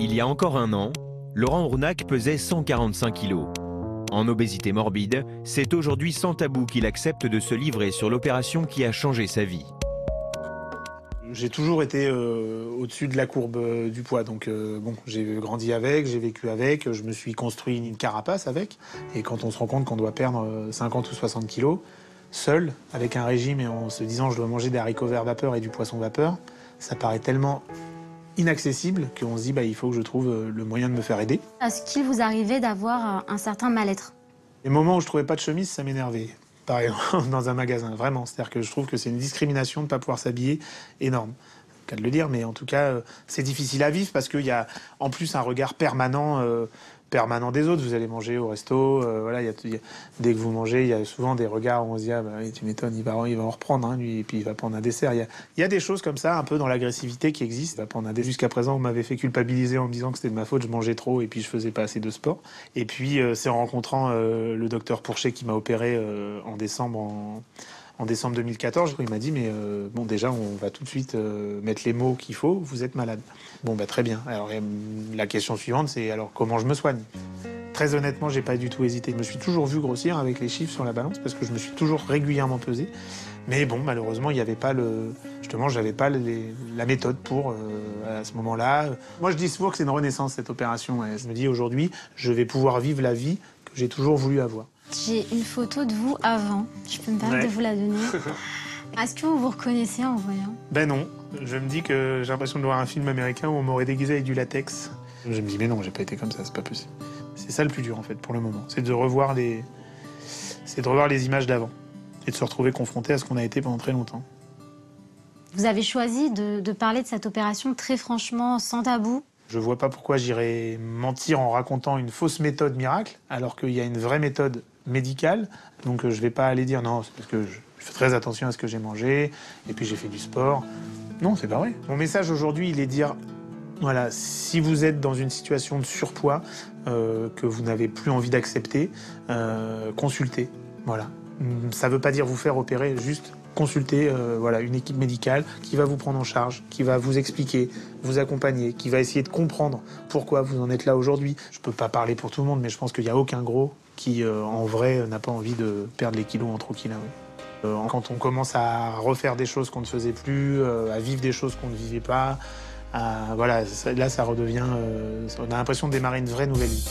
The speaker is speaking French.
Il y a encore un an, Laurent Ournac pesait 145 kilos. En obésité morbide, c'est aujourd'hui sans tabou qu'il accepte de se livrer sur l'opération qui a changé sa vie. J'ai toujours été au-dessus de la courbe du poids, donc bon, j'ai grandi avec, j'ai vécu avec, je me suis construit une carapace avec. Et quand on se rend compte qu'on doit perdre 50 ou 60 kilos, seul, avec un régime et en se disant je dois manger des haricots verts vapeur et du poisson vapeur, ça paraît tellement inaccessible qu'on se dit il faut que je trouve le moyen de me faire aider. Est-ce qu'il vous arrivait d'avoir un certain mal-être? Les moments où je trouvais pas de chemise, ça m'énervait. Par exemple, dans un magasin, vraiment. C'est-à-dire que je trouve que c'est une discrimination de ne pas pouvoir s'habiller énorme. Cas de le dire, mais en tout cas, c'est difficile à vivre parce qu'il y a en plus un regard permanent des autres. Vous allez manger au resto, voilà, dès que vous mangez, il y a souvent des regards où on se dit oui, tu m'étonnes, il va en reprendre, hein, lui, et puis il va prendre un dessert. Il y a des choses comme ça, un peu dans l'agressivité qui existe. Il va prendre un dessert. Jusqu'à présent, on m'avait fait culpabiliser en me disant que c'était de ma faute, je mangeais trop et puis je faisais pas assez de sport. Et puis c'est en rencontrant le docteur Pourchet qui m'a opéré en décembre 2014, il m'a dit mais bon déjà on va tout de suite mettre les mots qu'il faut, vous êtes malade. Bon très bien. Alors la question suivante c'est alors comment je me soigne? Très honnêtement, j'ai pas du tout hésité. Je me suis toujours vu grossir avec les chiffres sur la balance parce que je me suis toujours régulièrement pesé. Mais bon, malheureusement, il n'y avait pas j'avais pas la méthode pour à ce moment-là. Moi, je dis souvent que c'est une renaissance cette opération. Et je me dis aujourd'hui, je vais pouvoir vivre la vie que j'ai toujours voulu avoir. J'ai une photo de vous avant. Je peux me permettre de vous la donner. Est-ce que vous vous reconnaissez en voyant? Ben non. Je me dis que j'ai l'impression de voir un film américain où on m'aurait déguisé avec du latex. Je me dis mais non, j'ai pas été comme ça, c'est pas possible. C'est ça le plus dur en fait pour le moment. C'est de revoir les images d'avant et de se retrouver confronté à ce qu'on a été pendant très longtemps. Vous avez choisi de parler de cette opération très franchement, sans tabou. Je vois pas pourquoi j'irais mentir en racontant une fausse méthode miracle, alors qu'il y a une vraie méthode médicale. Donc je vais pas aller dire non, c'est parce que je fais très attention à ce que j'ai mangé, et puis j'ai fait du sport. Non, c'est pas vrai. Mon message aujourd'hui, il est de dire, voilà, si vous êtes dans une situation de surpoids que vous n'avez plus envie d'accepter, consultez. Voilà. Ça veut pas dire vous faire opérer, juste consulter voilà, une équipe médicale qui va vous prendre en charge, qui va vous expliquer, vous accompagner, qui va essayer de comprendre pourquoi vous en êtes là aujourd'hui. Je peux pas parler pour tout le monde, mais je pense qu'il n'y a aucun gros qui, en vrai, n'a pas envie de perdre les kilos en trop là. Quand on commence à refaire des choses qu'on ne faisait plus, à vivre des choses qu'on ne vivait pas, voilà, là, ça redevient... on a l'impression de démarrer une vraie nouvelle vie.